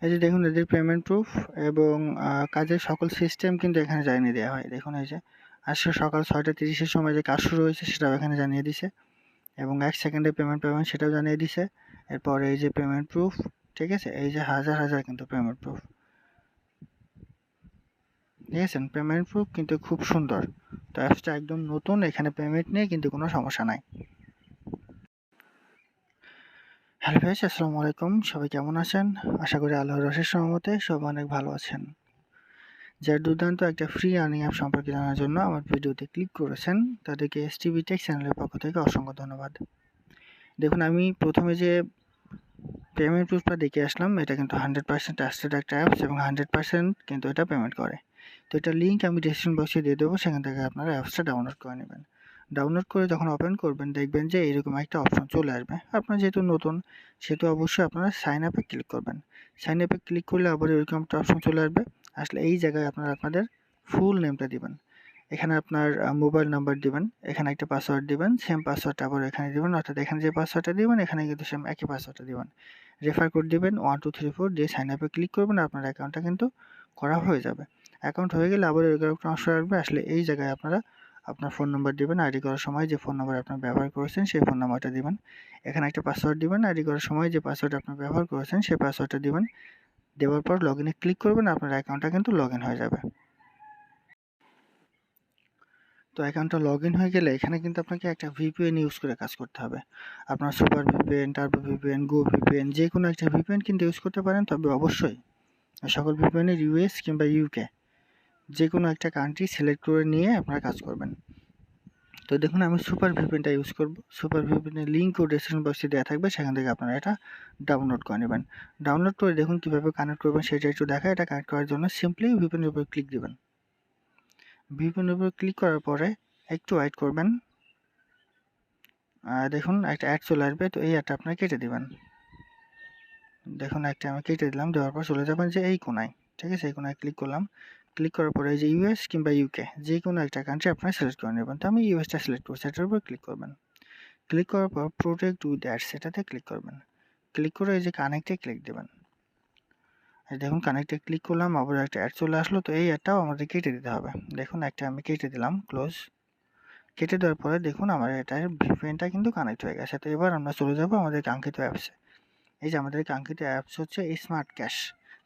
এই যে দেখুন এদের পেমেন্ট প্রুফ এবং কাজের সকল সিস্টেম কিন্তু এখানে জানিয়ে দেওয়া হয়। দেখুন এই যে আজকে সকাল 6:30-এর সময় যে কাজ শুরু হয়েছে সেটাও এখানে জানিয়ে দিছে এবং 1 সেকেন্ডে পেমেন্ট পাবেন সেটাও জানিয়ে দিছে। এরপরে এই যে পেমেন্ট প্রুফ, ঠিক আছে, এই যে হাজার কিন্তু পেমেন্ট প্রুফ, দেখেছেন পেমেন্ট প্রুফ কিন্তু খুব সুন্দর। তো অ্যাপসটা একদম নতুন, এখানে পেমেন্ট নিয়ে কিন্তু কোনো সমস্যা নাই। হ্যালো ভাইস, আসসালামু আলাইকুম। সবাই কেমন আছেন? আশা করি আল্লাহর অশেষ রহমতে সবাই অনেক ভালো আছেন। যারা দুর্দান্ত একটা ফ্রি আর্নিং অ্যাপ সম্পর্কে জানার জন্য আমার ভিডিওতে ক্লিক করেছেন তাদেরকে Stb Tech চ্যানেলের পক্ষ থেকে অসংখ্য ধন্যবাদ। দেখুন আমি প্রথমে যে পেমেন্ট প্রুফটা দেখে আসলাম, এটা কিন্তু 100% ট্রাস্টেড একটা অ্যাপস এবং 100% কিন্তু এটা পেমেন্ট করে। তো এটার লিঙ্ক আমি ডেসক্রিপশন বক্সে দিয়ে দেবো, সেখান থেকে আপনারা অ্যাপসটা ডাউনলোড করে নেবেন। ডাউনলোড করে যখন ওপেন করবেন দেখবেন যে এরকম একটা অপশন চলে আসবে। আপনার যেহেতু নতুন সেহেতু অবশ্যই আপনারা সাইন আপে ক্লিক করবেন। সাইন আপে ক্লিক করলে আবার এরকম একটা অপশন চলে আসবে। আসলে এই জায়গায় আপনারা আপনাদের ফুল নেমটা দিবেন। এখানে আপনার মোবাইল নাম্বার দিবেন, এখানে একটা পাসওয়ার্ড দিবেন, সেম পাসওয়ার্ডটা আবার এখানে দিবেন, অর্থাৎ এখানে যে পাসওয়ার্ডটা দিবেন এখানে কিন্তু সেম একই পাসওয়ার্ডটা দিবেন। রেফার কোড দিবেন 1234 দিয়ে সাইন আপে ক্লিক করবেন, আপনার অ্যাকাউন্টটা কিন্তু করা হয়ে যাবে। অ্যাকাউন্ট হয়ে গেলে আবার এরকম একটা অপশন আসবে। আসলে এই জায়গায় আপনারা আপনার ফোন নাম্বার দিবেন, আইডি করার সময় যে ফোন নাম্বার আপনার ব্যবহার করেছেন সেই ফোন নাম্বারটা দিবেন। এখানে একটা পাসওয়ার্ড দিবেন, আইডি করার সময় যে পাসওয়ার্ড আপনি ব্যবহার করেছেন সেই পাসওয়ার্ডটা দিবেন। দেওয়ার পর লগইনে ক্লিক করবেন, আপনার অ্যাকাউন্টটা কিন্তু লগইন হয়ে যাবে। তো অ্যাকাউন্টটা লগইন হয়ে গেলে এখানে কিন্তু আপনাকে একটা ভিপিএন ইউজ করে কাজ করতে হবে। আপনার সুপার ভিপিএন, টার্বো ভিপিএন, গো ভিপিএন যে কোনো একটা ভিপিএন কিন্তু ইউজ করতে পারেন, তবে অবশ্যই সকল ভিপিএনের ইউএস কিংবা ইউকে যে কোনো একটা কান্ট্রি সিলেক্ট করে নিয়ে আপনারা কাজ করবেন। তো দেখুন আমি সুপার ভিপিএনটা ইউজ করব। সুপার ভিপিএনের লিঙ্কও ডেসক্রিপশন বক্সে দেওয়া থাকবে, সেখান থেকে আপনারা এটা ডাউনলোড করে নেবেন। ডাউনলোড করে দেখুন কীভাবে কানেক্ট করবেন সেটা একটু দেখায়। এটা কানেক্ট করার জন্য সিম্পলি ভিপিএনের উপর ক্লিক দেবেন। ভিপিএনের উপর ক্লিক করার পরে একটু ওয়েট করবেন। দেখুন একটা অ্যাড চলে আসবে, তো এই অ্যাডটা আপনারা কেটে দেবেন। দেখুন একটা আমি কেটে দিলাম, দেওয়ার পর চলে যাবেন যে এই কোনায়, ঠিক আছে, এই কোনায় ক্লিক করলাম। ক্লিক করার পরে এই যে ইউএস কিংবা ইউকে যে কোনো একটা কান্ট্রি আপনারা সিলেক্ট করে নেবেন। তো আমি ইউএসটা সিলেক্ট করছি, এটার উপর ক্লিক করবেন। ক্লিক করার পর প্রোটেক্ট উইথ অ্যাডস এটাতে ক্লিক করবেন। ক্লিক করে এই যে কানেক্টে ক্লিক দেবেন। দেখুন কানেক্টে ক্লিক করলাম, আবার একটা অ্যাড চলে আসলো, তো এই অ্যাডটাও আমাদের কেটে দিতে হবে। দেখুন একটা আমি কেটে দিলাম, ক্লোজ। কেটে দেওয়ার পরে দেখুন আমার এটার ভিপিএনটা কিন্তু কানেক্ট হয়ে গেছে। তো এবার আমরা চলে যাব আমাদের কাঙ্ক্ষিত অ্যাপসে। এই যে আমাদের কাঙ্ক্ষিত অ্যাপস হচ্ছে স্মার্ট ক্যাশ।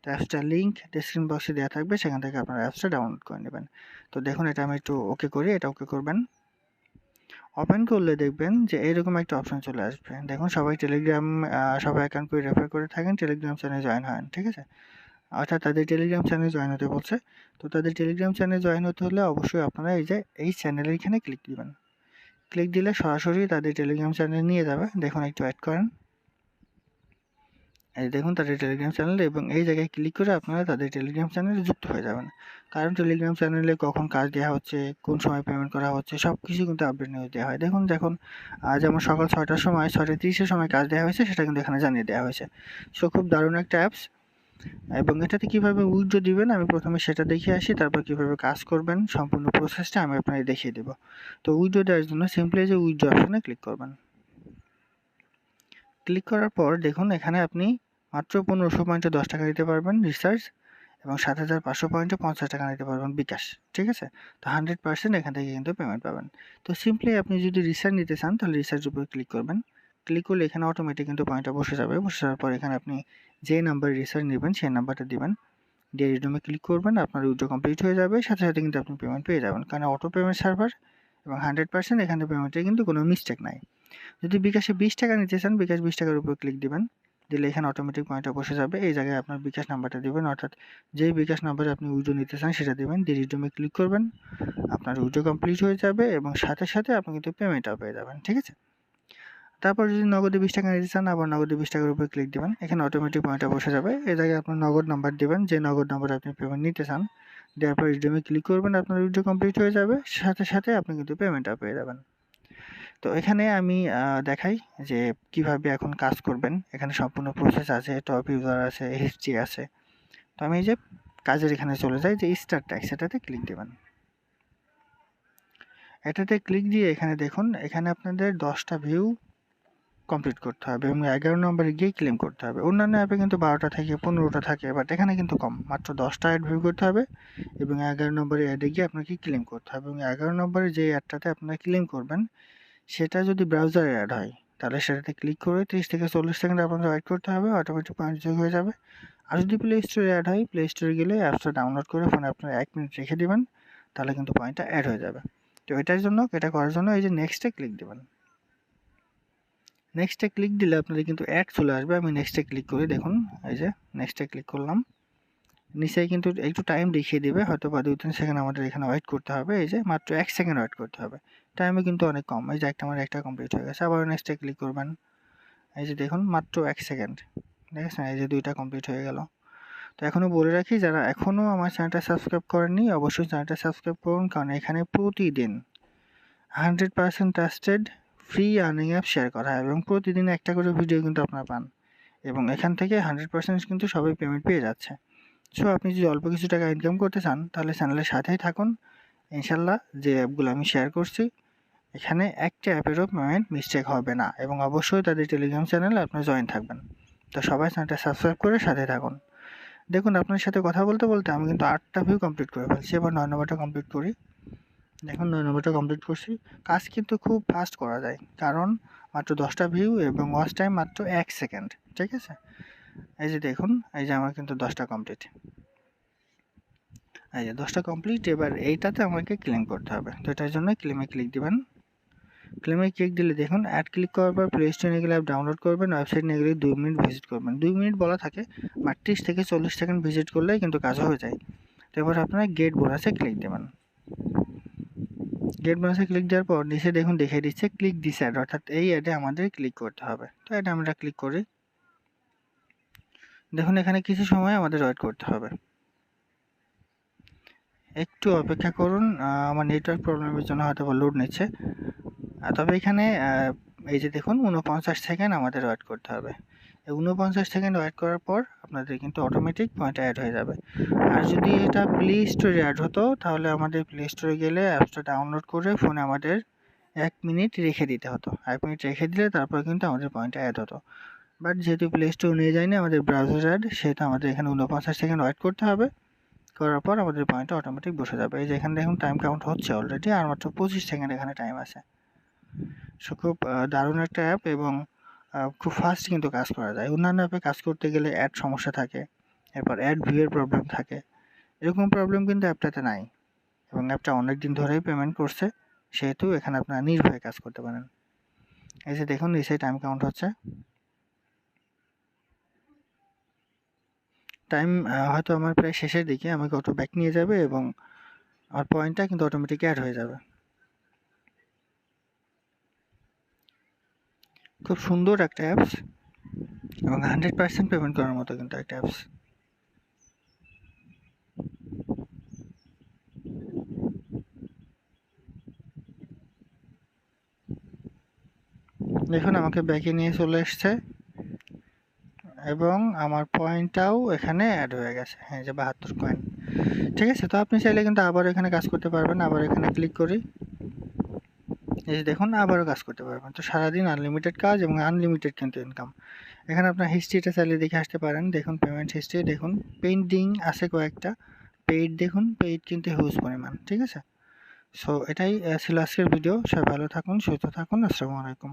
তো অ্যাপসটার লিঙ্ক ডেসক্রিপশন বক্সে দেওয়া থাকবে, সেখান থেকে আপনারা অ্যাপসটা ডাউনলোড করে নেবেন। তো দেখুন এটা আমি একটু ওকে করি, এটা ওকে করবেন। ওপেন করলে দেখবেন যে এরকম একটা অপশন চলে আসবে। দেখুন সবাই টেলিগ্রাম সবাই অ্যাকাউন্ট করে রেফার করে থাকেন, টেলিগ্রাম চ্যানেলে জয়েন হন, ঠিক আছে, অর্থাৎ তাদের টেলিগ্রাম চ্যানেলে জয়েন হতে বলছে। তো তাদের টেলিগ্রাম চ্যানেলে জয়েন হতে হলে অবশ্যই আপনারা এই যে এই চ্যানেলের এখানে ক্লিক দিবেন। ক্লিক দিলে সরাসরি তাদের টেলিগ্রাম চ্যানেলে নিয়ে যাবে। দেখুন একটু অ্যাড করেন, এই দেখুন তাদের টেলিগ্রাম চ্যানেল, এবং এই জায়গায় ক্লিক করে আপনারা তাদের টেলিগ্রাম চ্যানেলে যুক্ত হয়ে যাবেন। কারণ টেলিগ্রাম চ্যানেলে কখন কাজ দেওয়া হচ্ছে, কোন সময় পেমেন্ট করা হচ্ছে, সব কিছু কিন্তু আপডেট নিউজ দেওয়া হয়। দেখুন যেমন সকাল 6টার সময় 6:30-এর সময় কাজ দেওয়া হয়েছে সেটা কিন্তু এখানে জানিয়ে দেওয়া হয়েছে। সো খুব দারুণ একটা অ্যাপস। এবং এটাতে কীভাবে উইথড্র দিবেন আমি প্রথমে সেটা দেখিয়ে আসি, তারপর কীভাবে কাজ করবেন সম্পূর্ণ প্রসেসটা আমি আপনাদের দেখিয়ে দেবো। তো উইথড্র দেওয়ার জন্য সিম্পলি যে উইথড্র অপশনে ক্লিক করবেন। ক্লিক করার পর দেখুন এখানে আপনি মাত্র 1500 পয়েন্টে 10 টাকা দিতে পারবেন রিচার্জ, এবং 7500 পয়েন্টে 50 টাকা নিতে পারবেন বিকাশ, ঠিক আছে। তো 100% এখান থেকে কিন্তু পেমেন্ট পাবেন। তো সিম্পলি আপনি যদি রিচার্জ নিতে চান তাহলে রিচার্জের উপর ক্লিক করবেন। ক্লিক করলে এখানে অটোমেটিক কিন্তু পয়েন্টটা বসে যাবে। বসে যাওয়ার পর এখানে আপনি যে নাম্বারে রিচার্জ নেবেন সেই নাম্বারটা দিবেন, দিয়ে রিডিউমে ক্লিক করবেন, আপনার উইথড্র কমপ্লিট হয়ে যাবে। সাথে সাথে কিন্তু আপনি পেমেন্ট পেয়ে যাবেন, কারণ অটো পেমেন্ট সার্ভার এবং 100% এখানে পেমেন্টে কিন্তু কোনো মিস্টেক নাই। যদি বিকাশে 20 টাকা নিতে চান, বিকাশ 20 টাকার উপর ক্লিক দিবেন, দিলে এখানে অটোমেটিক পয়েন্টটা বসে যাবে। এই জায়গায় আপনার বিকাশ নাম্বারটা দিবেন, অর্থাৎ যেই বিকাশ নাম্বারে আপনি উইথড্র নিতে চান সেটা দিবেন, দিয়ে রিডিউমে ক্লিক করবেন, আপনার উইথড্র কমপ্লিট হয়ে যাবে এবং সাথে সাথে আপনি কিন্তু পেমেন্টটাও পেয়ে যাবেন, ঠিক আছে। তারপর যদি নগদে 20 টাকা নিতে চান, আবার নগদে 20 টাকার উপর ক্লিক দিবেন, এখানে অটোমেটিক পয়েন্টটা বসে যাবে। এই জায়গায় আপনার নগদ নাম্বার দিবেন, যে নগদ নাম্বারে আপনি পেমেন্ট নিতে চান, দেওয়ার পর রিডিউমে ক্লিক করবেন, আপনার উইথড্র কমপ্লিট হয়ে যাবে, সাথে সাথে আপনি কিন্তু পেমেন্টটা পেয়ে যাবেন। তো এখানে আমি দেখাই যে কিভাবে এখন কাজ করবেন। এখানে সম্পূর্ণ প্রসেস আছে, টপ ইউজার আছে, হিস্ট্রি আছে। তো আমি এই যে কাজের এখানে চলে যাই, যে স্টার্ট ট্যাক্স এটাতে ক্লিক দেবেন। এটাতে ক্লিক দিয়ে এখানে দেখুন এখানে আপনাদের 10টা ভিউ কমপ্লিট করতে হবে এবং 11 নম্বরে গিয়ে ক্লেম করতে হবে। অন্যান্য অ্যাপে কিন্তু 12টা থেকে 15টা থাকে, বাট এখানে কিন্তু কম, মাত্র 10টা অ্যাড ভিউ করতে হবে এবং 11 নম্বরে অ্যাডে গিয়ে আপনাকে ক্লেম করতে হবে এবং 11 নম্বরে যে অ্যাডটাতে আপনারা ক্লেম করবেন সেটা যদি ব্রাউজারে অ্যাড হয় তাহলে সেটাতে ক্লিক করে 30 থেকে 40 সেকেন্ড আপনাদের ওয়েট করতে হবে, অটোমেটিক পয়েন্ট যোগ হয়ে যাবে। আর যদি প্লে স্টোরে অ্যাড হয়, প্লে স্টোরে গেলে অ্যাপসটা ডাউনলোড করে ফোনে আপনারা 1 মিনিট রেখে দিবেন, তাহলে কিন্তু পয়েন্টটা অ্যাড হয়ে যাবে। তো এটা করার জন্য এই যে নেক্সটে ক্লিক দিবেন। নেক্সটে ক্লিক দিলে আপনাদের কিন্তু অ্যাড চলে আসবে। আমি নেক্সটে ক্লিক করি, দেখুন এই যে নেক্সটে ক্লিক করলাম, নিচে কিন্তু একটু টাইম দেখিয়ে দেবে, হয়তো বা 2-3 সেকেন্ড আমাদের এখানে ওয়েট করতে হবে। এই যে মাত্র 1 সেকেন্ড ওয়েট করতে হবে, টাইমও কিন্তু অনেক কম। এই যে আমার একটা কমপ্লিট হয়ে গেছে, আবার নেক্সটে ক্লিক করবেন। এই যে দেখুন মাত্র 1 সেকেন্ড, দেখেছেন এই যে 2টা কমপ্লিট হয়ে গেল। তো এখনও বলে রাখি, যারা এখনও আমার চ্যানেলটা সাবস্ক্রাইব করেননি অবশ্যই চ্যানেলটা সাবস্ক্রাইব করুন, কারণ এখানে প্রতিদিন 100% trusted free earning app share করা হয় এবং প্রতিদিন একটা করে ভিডিও কিন্তু আপনারা পান এবং এখান থেকে 100% কিন্তু সবাই পেমেন্ট পেয়ে যাচ্ছে। সো আপনি যদি অল্প কিছু টাকা ইনকাম করতে চান তাহলে চ্যানেলের সাথেই থাকুন। ইনশাল্লাহ যে অ্যাপগুলো আমি শেয়ার করছি এখানে একটা অ্যাপেরও পেমেন্ট মিস্টেক হবে না এবং অবশ্যই তাদের টেলিগ্রাম চ্যানেলে আপনারা জয়েন থাকবেন। তো সবাই চ্যানেলটা সাবস্ক্রাইব করে সাথে থাকুন। দেখুন আপনার সাথে কথা বলতে বলতে আমি কিন্তু 8টা ভিউ কমপ্লিট করে ফেলছি, এবার 9 নম্বরটা কমপ্লিট করি। দেখুন 9 নম্বরটা কমপ্লিট করছি। কাজ কিন্তু খুব ফাস্ট করা যায়, কারণ মাত্র 10টা ভিউ এবং ওয়াচ টাইম মাত্র 1 সেকেন্ড। ঠিক আছে, এই যে দেখুন এই যে আমার কিন্তু 10টা কমপ্লিট, এই যে 10টা কমপ্লিট। এবার এইটাতে আমাকে ক্লেম করতে হবে, তো এটার জন্য ক্লেমে ক্লিক দিবেন। ক্লেমে ক্লিক দিলে দেখুন অ্যাড ক্লিক করার পর প্লে স্টোরে গেলে অ্যাপ ডাউনলোড করবেন, ওয়েবসাইট নিয়ে গেলে 2 মিনিট ভিজিট করবেন। 2 মিনিট বলা থাকে, বাট 30 থেকে 40 সেকেন্ড ভিজিট করলেই কিন্তু কাজ হয়ে যায়। তো এবার আপনারা গেট বোনাসে ক্লিক দেবেন। গেট বোনাসে ক্লিক দেওয়ার পর নিচে দেখুন দেখিয়ে দিচ্ছে ক্লিক দিস অ্যাড, অর্থাৎ এই অ্যাডে আমাদের ক্লিক করতে হবে। তো এটা আমরা ক্লিক করি। দেখুন এখানে কিছু সময় আমাদের ওয়েট করতে হবে, একটু অপেক্ষা করুন, আমার নেটওয়ার্ক প্রবলেমের জন্য হয়তো লোড নিচ্ছে। তবে এখানে এই যে দেখুন 49 সেকেন্ড আমাদের ওয়েট করতে হবে। এই 49 সেকেন্ড ওয়েট করার পর আপনাদের কিন্তু অটোমেটিক পয়েন্ট অ্যাড হয়ে যাবে। আর যদি এটা প্লে স্টোরে অ্যাড হতো তাহলে আমাদের প্লে স্টোরে গেলে অ্যাপসটা ডাউনলোড করে ফোনে আমাদের 1 মিনিট রেখে দিতে হতো। 1 মিনিট রেখে দিলে তারপর কিন্তু আমাদের পয়েন্ট অ্যাড হতো। বাট যেহেতু প্লে স্টোর নিয়ে যায়নি আমাদের ব্রাউজার অ্যাড, সেহেতু আমাদের এখানে 49 সেকেন্ড ওয়েট করতে হবে। করার পর আমাদের পয়েন্টটা অটোমেটিক বসে যাবে। এই যে এখানে দেখুন টাইম কাউন্ট হচ্ছে অলরেডি, আর মাত্র 25 সেকেন্ড এখানে টাইম আছে। সো খুব দারুণ একটা অ্যাপ এবং খুব ফাস্ট কিন্তু কাজ করা যায়। অন্যান্য অ্যাপে কাজ করতে গেলে অ্যাড সমস্যা থাকে, এরপর অ্যাড ভিউয়ের প্রবলেম থাকে, এরকম প্রবলেম কিন্তু অ্যাপটাতে নাই এবং অ্যাপটা অনেক দিন ধরেই পেমেন্ট করছে, সেহেতু এখানে আপনারা নির্ভয়ে কাজ করতে পারেন। এই যে দেখুন নিচে টাইম কাউন্ট হচ্ছে, টাইম হয়তো আমার প্রায় শেষের দিকে, আমাকে অটো ব্যাক নিয়ে যাবে এবং আমার পয়েন্টটা কিন্তু অটোমেটিক অ্যাড হয়ে যাবে। খুব সুন্দর একটা অ্যাপস এবং 100% পেমেন্ট করার মতো কিন্তু একটা অ্যাপস। দেখুন আমাকে ব্যাকে নিয়ে চলে এসছে এবং আমার পয়েন্টটাও এখানে অ্যাড হয়ে গেছে, হ্যাঁ যে 72 কয়েন। ঠিক আছে, তো আপনি চাইলে কিন্তু আবার এখানে কাজ করতে পারবেন। আবার এখানে ক্লিক করি, এই যে দেখুন আবারও কাজ করতে পারবেন। তো সারাদিন আনলিমিটেড কাজ এবং আনলিমিটেড কিন্তু ইনকাম। এখানে আপনার হিস্ট্রিটা চাইলে দেখে আসতে পারেন। দেখুন পেমেন্ট হিস্ট্রি দেখুন, পেন্ডিং আছে কয়েকটা, পেইড দেখুন, পেইড কিন্তু হিউজ পরিমাণ। ঠিক আছে, সো এটাই ছিল আজকের ভিডিও। সবাই ভালো থাকুন, সুস্থ থাকুন, আসসালামু আলাইকুম।